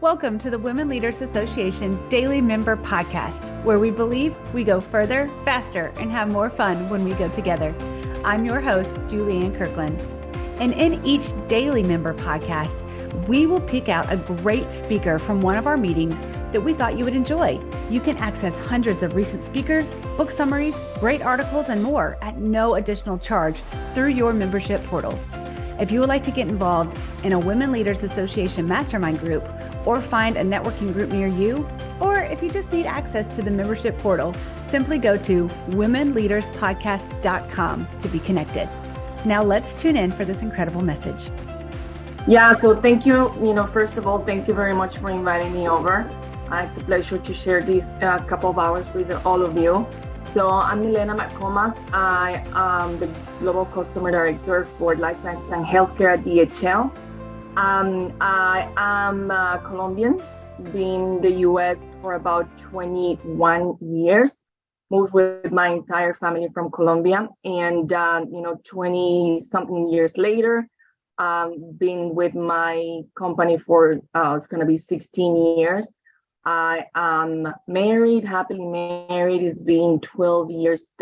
Welcome to the Women Leaders Association Daily Member Podcast, where we believe we go further, faster, and have more fun when we go together. I'm your host, Julianne Kirkland. And in each Daily Member Podcast, we will pick out a great speaker from one of our meetings that we thought you would enjoy. You can access hundreds of recent speakers, book summaries, great articles, and more at no additional charge through your membership portal. If you would like to get involved in a Women Leaders Association mastermind group or find a networking group near you, or if you just need access to the membership portal, simply go to womenleaderspodcast.com to be connected. Now let's tune in for this incredible message. Yeah, so thank you. First of all, thank you very much for inviting me over. It's a pleasure to share these couple of hours with all of you. So I'm Milena McComas. I am the Global Customer Director for Life Sciences and Healthcare at DHL. I am Colombian, been in the US for about 21 years, moved with my entire family from Colombia. And, 20 something years later, been with my company for, it's going to be 16 years. I am married, happily married. It's been 12 years,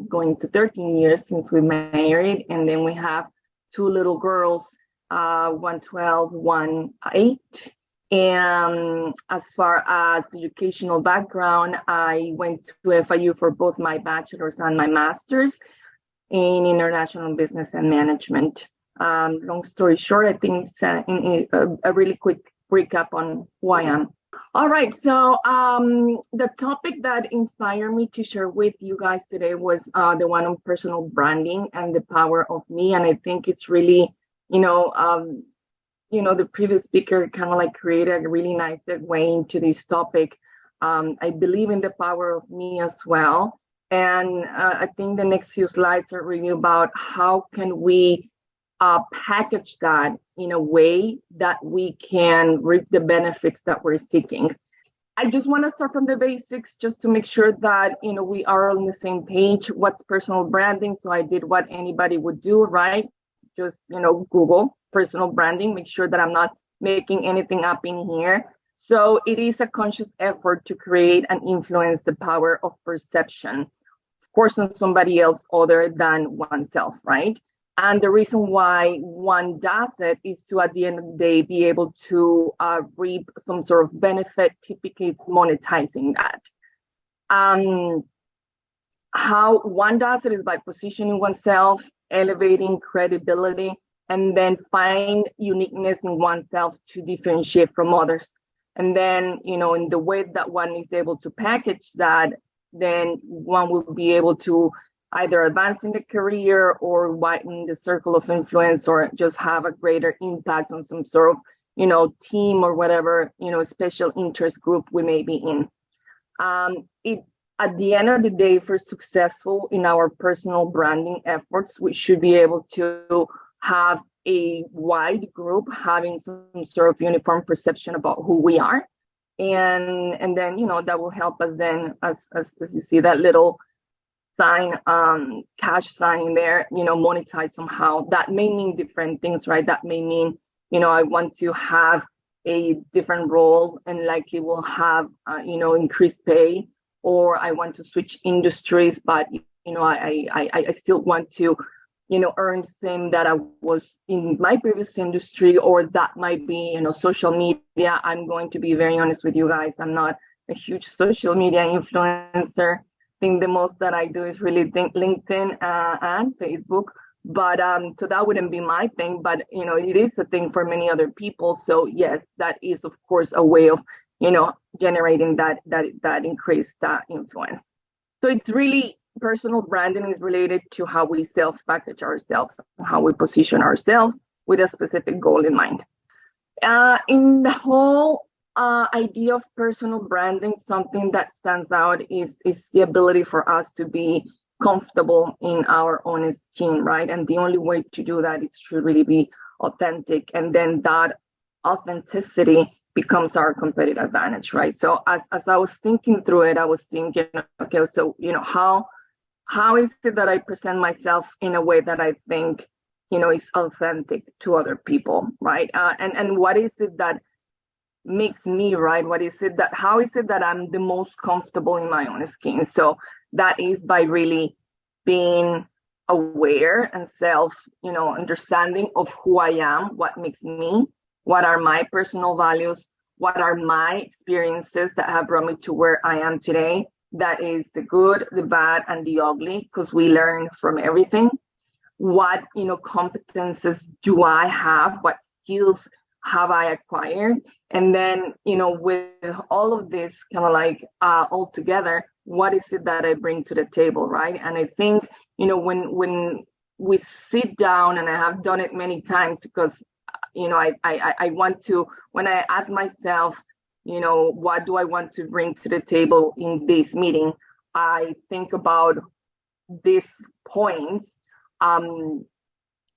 going to 13 years since we married. And then we have two little girls, one 12, one 8. And as far as educational background, I went to FIU for both my bachelor's and my master's in international business and management. Long story short, I think it's a really quick recap on who I am. All right, so the topic that inspired me to share with you guys today was the one on personal branding and the power of me. And I think it's really, the previous speaker kind of like created a really nice way into this topic. I believe in the power of me as well. And I think the next few slides are really about how can we package that in a way that we can reap the benefits that we're seeking. I just want to start from the basics just to make sure that, we are on the same page. What's personal branding? So I did what anybody would do, right? Just, Google personal branding, make sure that I'm not making anything up in here. So it is a conscious effort to create and influence the power of perception, of course, on somebody else other than oneself, right? And the reason why one does it is to, at the end of the day, be able to reap some sort of benefit. Typically, it's monetizing that. How one does it is by positioning oneself, elevating credibility, and then find uniqueness in oneself to differentiate from others. And then, in the way that one is able to package that, then one will be able to either advance in the career or widen the circle of influence or just have a greater impact on some sort of, team or whatever, special interest group we may be in. At the end of the day, if we're successful in our personal branding efforts, we should be able to have a wide group having some sort of uniform perception about who we are. And then, that will help us then, as you see that little sign, cash sign there, monetize somehow. That may mean different things, right? That may mean, I want to have a different role and likely will have, increased pay, or I want to switch industries, but, I still want to, earn the same that I was in my previous industry, or that might be, social media. I'm going to be very honest with you guys. I'm not a huge social media influencer. The most that I do is really LinkedIn and Facebook, but so that wouldn't be my thing, but it is a thing for many other people. So yes, that is of course a way of generating that increased influence. So it's really, personal branding is related to how we self-package ourselves, how we position ourselves with a specific goal in mind. In the whole idea of personal branding, something that stands out is the ability for us to be comfortable in our own skin, right? And the only way to do that is to really be authentic. And then that authenticity becomes our competitive advantage, right? So as I was thinking through it, I was thinking, okay, so, how is it that I present myself in a way that I think, is authentic to other people, right? And what is it that makes me, right? How is it that I'm the most comfortable in my own skin? So that is by really being aware and understanding of who I am, what makes me, what are my personal values, what are my experiences that have brought me to where I am today. That is the good, the bad, and the ugly, because we learn from everything. What competences do I have? What skills have I acquired? And then with all of this kind of all together, what is it that I bring to the table, right? And I think when we sit down, and I have done it many times, because I want to, when I ask myself, what do I want to bring to the table in this meeting, I think about these points.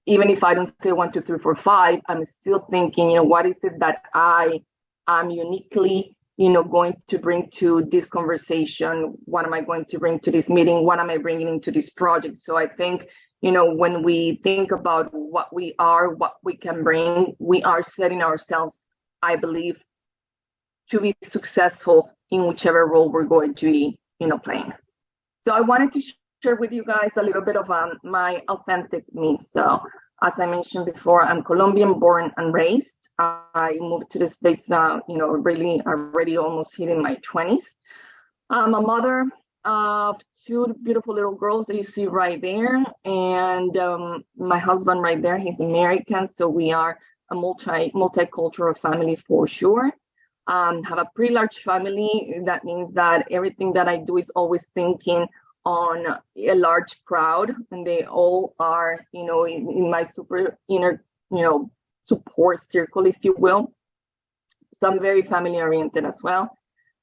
Even if I don't say 1, 2, 3, 4, 5, I'm still thinking, what is it that I am uniquely, going to bring to this conversation? What am I going to bring to this meeting? What am I bringing into this project? So I think, when we think about what we are, what we can bring, we are setting ourselves, I believe, to be successful in whichever role we're going to be, playing. So I wanted to share with you guys a little bit of my authentic me. So as I mentioned before, I'm Colombian born and raised. I moved to the States, really already almost hitting my 20s. I'm a mother of 2 beautiful little girls that you see right there. And my husband right there, he's American. So we are a multicultural family for sure. Have a pretty large family. That means that everything that I do is always thinking on a large crowd, and they all are, in my super inner, support circle, if you will. So I'm very family oriented as well.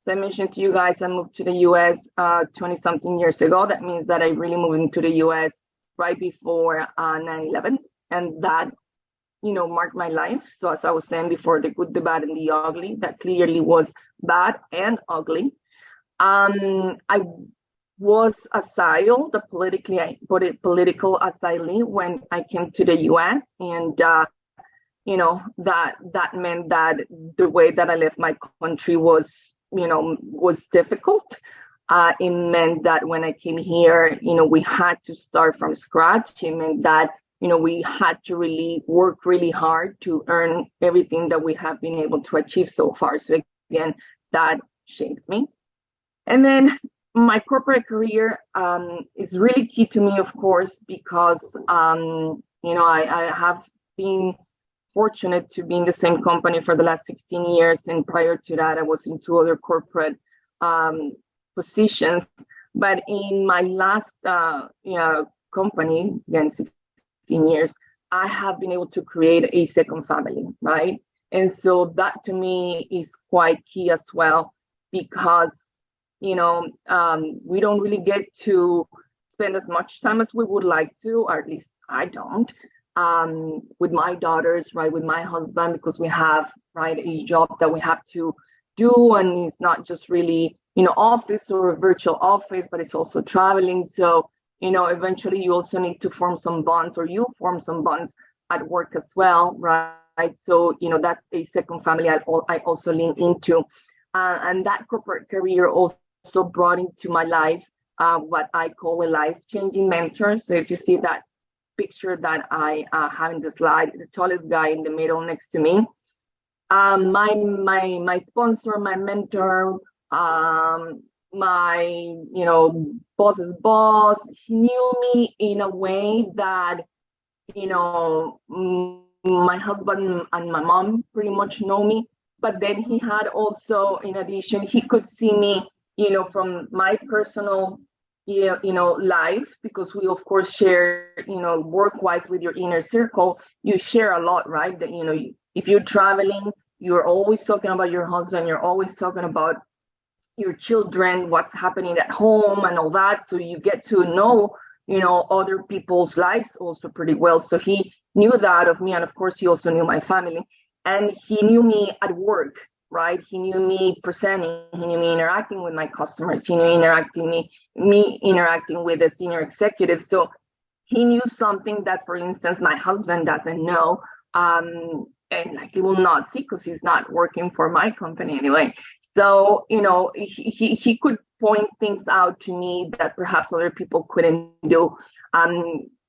So I mentioned to you guys, I moved to the US 20 something years ago. That means that I really moved into the US right before 9/11, and that, marked my life. So as I was saying before, the good, the bad, and the ugly, that clearly was bad and ugly. I was asylum, the political asylee when I came to the US, and that meant that the way that I left my country was difficult. It meant that when I came here, we had to start from scratch. It meant that we had to really work really hard to earn everything that we have been able to achieve so far. So again, that shaped me. And then my corporate career is really key to me, of course, because I have been fortunate to be in the same company for the last 16 years, and prior to that, I was in 2 other corporate positions. But in my last company, again 16 years, I have been able to create a second family, right? And so that to me is quite key as well, because we don't really get to spend as much time as we would like to, or at least I don't, with my daughters, right, with my husband, because we have, right, a job that we have to do, and it's not just really, office or a virtual office, but it's also traveling. So, eventually you also need to form some bonds, or you form some bonds at work as well, right? So, that's a second family I also lean into. And that corporate career also brought into my life what I call a life-changing mentor. So if you see that picture that I have in the slide, the tallest guy in the middle next to me, my sponsor, my mentor, my boss's boss, he knew me in a way that my husband and my mom pretty much know me. But then he had also, in addition, he could see me, from my personal, life, because we of course share, work-wise with your inner circle, you share a lot, right? That, if you're traveling, you're always talking about your husband, you're always talking about your children, what's happening at home and all that. So you get to know, other people's lives also pretty well. So he knew that of me. And of course, he also knew my family. And he knew me at work, right? He knew me presenting, he knew me interacting with my customers, he knew me interacting with the senior executives. So he knew something that, for instance, my husband doesn't know. and like he will not see because he's not working for my company anyway. So, he could point things out to me that perhaps other people couldn't do.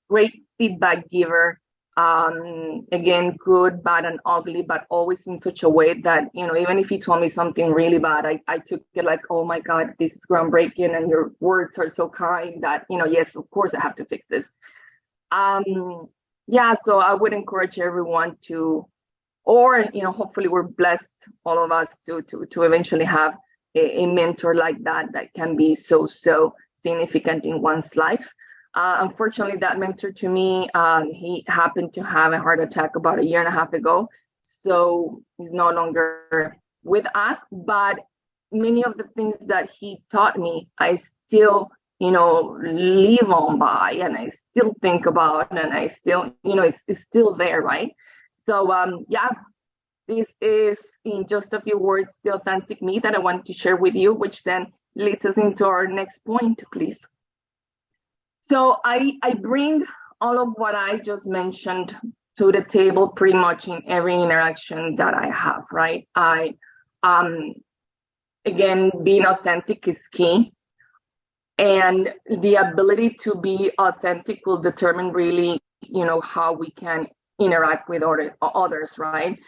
Great feedback giver. Again, good, bad, and ugly, but always in such a way that, even if he told me something really bad, I took it like, oh my God, this is groundbreaking, and your words are so kind that, yes, of course I have to fix this. Yeah, so I would encourage everyone to, or hopefully we're blessed, all of us, to eventually have a mentor like that can be so significant in one's life. Unfortunately, that mentor to me, he happened to have a heart attack about 1.5 years ago, so he's no longer with us. But many of the things that he taught me, I still live on by, and I still think about, and I still, it's still there, right? So yeah, this is, in just a few words, the authentic me that I want to share with you, which then leads us into our next point, please. So I bring all of what I just mentioned to the table pretty much in every interaction that I have, right? Again, being authentic is key. And the ability to be authentic will determine really, how we can interact with others, right?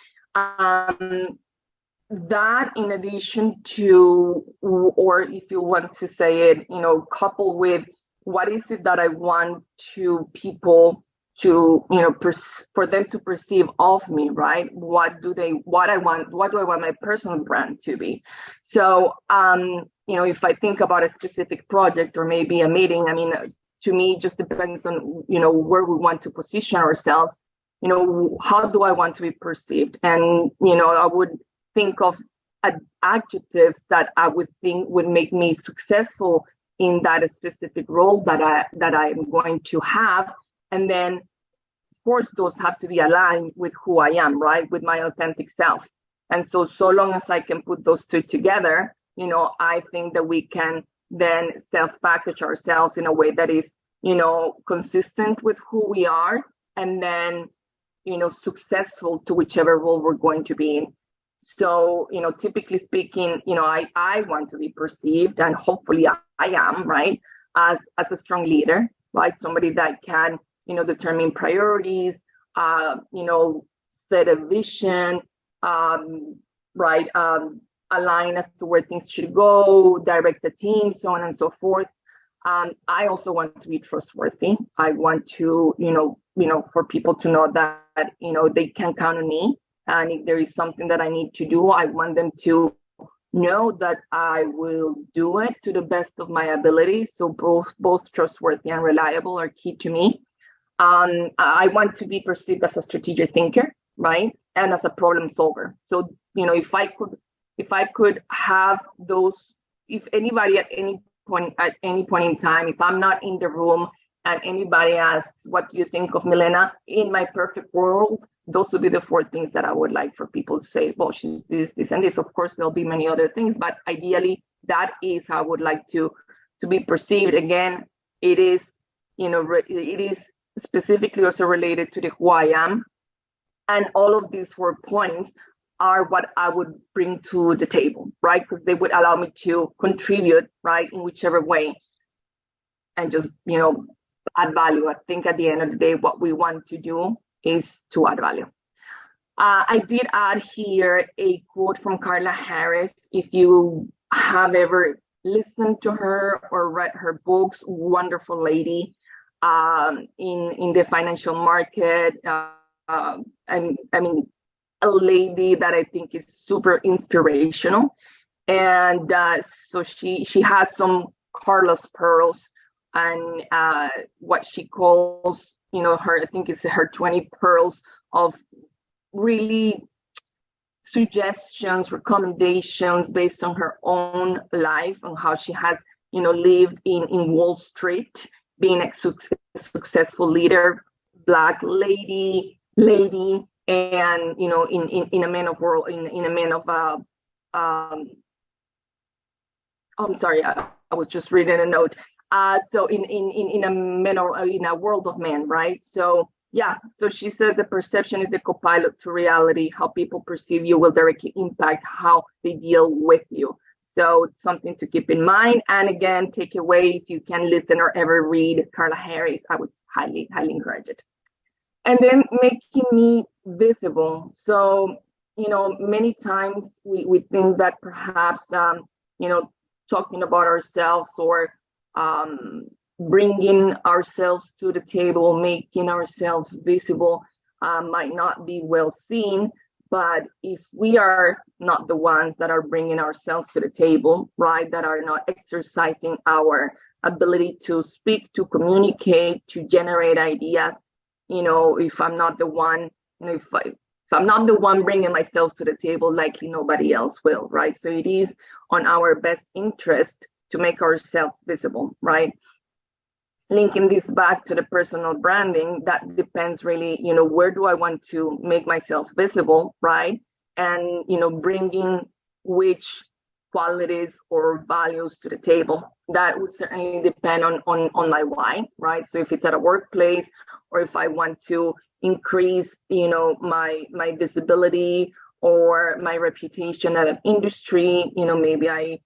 That, in addition to, or if you want to say it, coupled with what is it that I want to people to, for them to perceive of me, right? What do I want my personal brand to be? So, if I think about a specific project or maybe a meeting, to me, it just depends on, where we want to position ourselves. How do I want to be perceived? And, I would think of adjectives that I would think would make me successful in that specific role that I'm going to have. And then, of course, those have to be aligned with who I am, right? With my authentic self. And so long as I can put those two together, I think that we can then self-package ourselves in a way that is, consistent with who we are, and then, successful to whichever role we're going to be in. So, typically speaking, I want to be perceived, and hopefully I am, right, as a strong leader, right? Somebody that can, determine priorities, set a vision, right, align as to where things should go, direct the team, so on and so forth. I also want to be trustworthy. I want to, for people to know that, they can count on me. And if there is something that I need to do, I want them to know that I will do it to the best of my ability. So both trustworthy and reliable are key to me. I want to be perceived as a strategic thinker, right? And as a problem solver. So, if I could have those, if anybody at any point in time, if I'm not in the room and anybody asks, what do you think of Milena? In my perfect world, those would be the 4 things that I would like for people to say, well, she's this, and this. Of course, there'll be many other things, but ideally, that is how I would like to be perceived. Again, it is, it is specifically also related to the who I am. And all of these 4 points are what I would bring to the table, right? Because they would allow me to contribute, right, in whichever way, and just, add value. I think at the end of the day, what we want to do is to add value. I did add here a quote from Carla Harris. If you have ever listened to her or read her books, wonderful lady in the financial market. A lady that I think is super inspirational. And so she has some Carla's pearls, and what she calls, her, I think it's her 20 pearls of really suggestions, recommendations based on her own life and how she has, lived in Wall Street, being a successful leader, Black lady, and in a man of world, in a man of I'm sorry, I was just reading a note. So in a world of men, right? So Yeah, so she said the perception is the copilot to reality. How people perceive you will directly impact how they deal with you. So it's something to keep in mind. And again, take away, if you can listen or ever read Carla Harris, I would highly, highly encourage it. And then making me visible. So, many times we think that perhaps, talking about ourselves or bringing ourselves to the table, making ourselves visible might not be well seen. But if we are not the ones that are bringing ourselves to the table, right, that are not exercising our ability to speak, to communicate, to generate ideas, if I'm not the one, if I'm not the one bringing myself to the table, likely nobody else will, right? So it is on our best interest to make ourselves visible, right? Linking this back to the personal branding, that depends really, where do I want to make myself visible, right? And, bringing which qualities or values to the table. That would certainly depend on my why, right? So if it's at a workplace, or if I want to increase, my visibility or my reputation at an industry, maybe I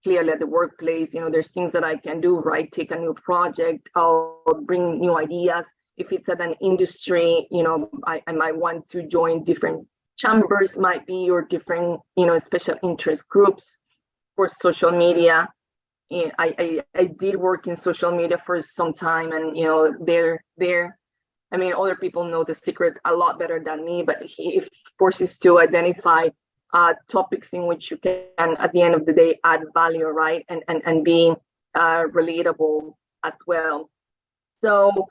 clearly at the workplace, there's things that I can do, right? Take a new project or bring new ideas. If it's at an industry, I might want to join different chambers, might be, or different, special interest groups. For social media, I did work in social media for some time, and other people know the secret a lot better than me, but it forces to identify topics in which you can, at the end of the day, add value, right? And being relatable as well. So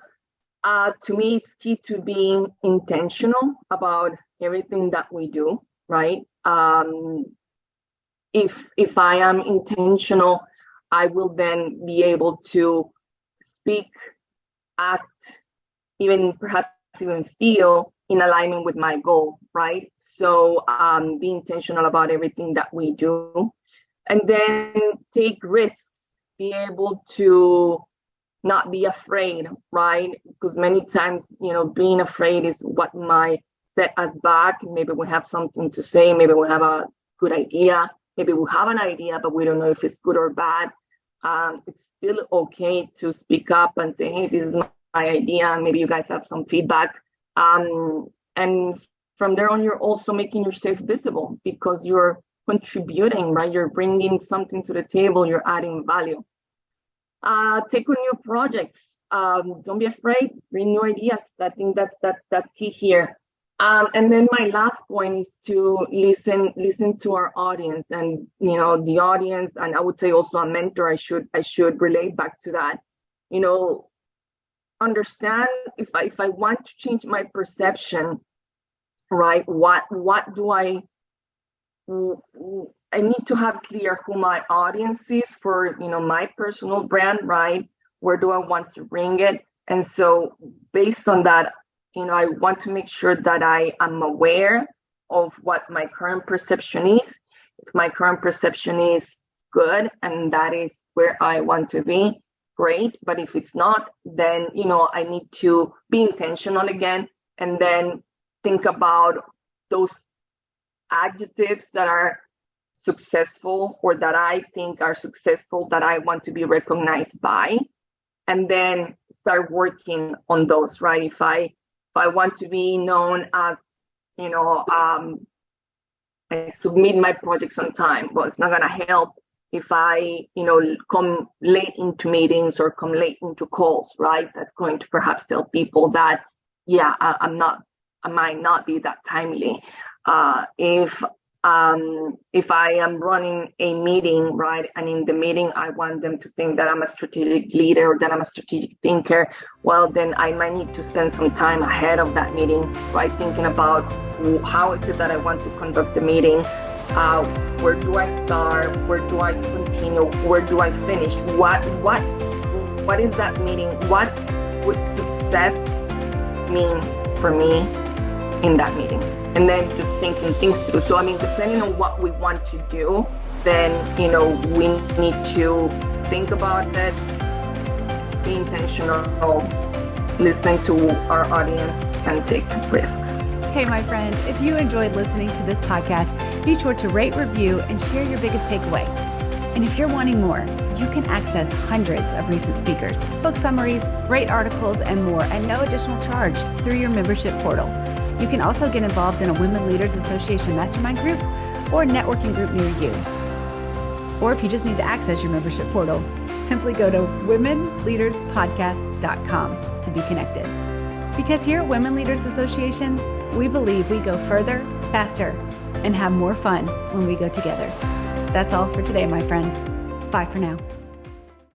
to me, it's key to being intentional about everything that we do, right? If I am intentional, I will then be able to speak, act, perhaps even feel in alignment with my goal, right? So be intentional about everything that we do, and then take risks, be able to not be afraid, right? Because many times, being afraid is what might set us back. Maybe we have something to say, maybe we have a good idea, maybe we have an idea, but we don't know if it's good or bad. It's still okay to speak up and say, hey, this is my idea, maybe you guys have some feedback. And from there on, you're also making yourself visible because you're contributing, right? You're bringing something to the table, you're adding value. Take on new projects. Don't be afraid, bring new ideas. I think that's key here. And then my last point is to listen to our audience, and the audience, and I would say also a mentor. I should relate back to that. Understand if I want to change my perception, right? What do I need to have clear who my audience is for my personal brand, right? Where do I want to bring it? And so based on that, I want to make sure that I am aware of what my current perception is. If my current perception is good and that is where I want to be, great. But if it's not, then I need to be intentional again, and then think about those adjectives that are successful or that I think are successful that I want to be recognized by, and then start working on those, right? If I want to be known as, I submit my projects on time, well, it's not going to help if I, come late into meetings or come late into calls, right? That's going to perhaps tell people that, yeah, I might not be that timely. If I am running a meeting, right, and in the meeting I want them to think that I'm a strategic leader or that I'm a strategic thinker, well, then I might need to spend some time ahead of that meeting, right, thinking about how is it that I want to conduct the meeting, where do I start, where do I continue, where do I finish, what is that meeting, what would success mean for me in that meeting? And then just thinking things through. So, depending on what we want to do, then, we need to think about it, be intentional, listening to our audience and take risks. Hey, my friend, if you enjoyed listening to this podcast, be sure to rate, review, and share your biggest takeaway. And if you're wanting more, you can access hundreds of recent speakers, book summaries, great articles, and more at no additional charge through your membership portal. You can also get involved in a Women Leaders Association mastermind group or a networking group near you. Or if you just need to access your membership portal, simply go to womenleaderspodcast.com to be connected. Because here at Women Leaders Association, we believe we go further, faster, and have more fun when we go together. That's all for today, my friends. Bye for now.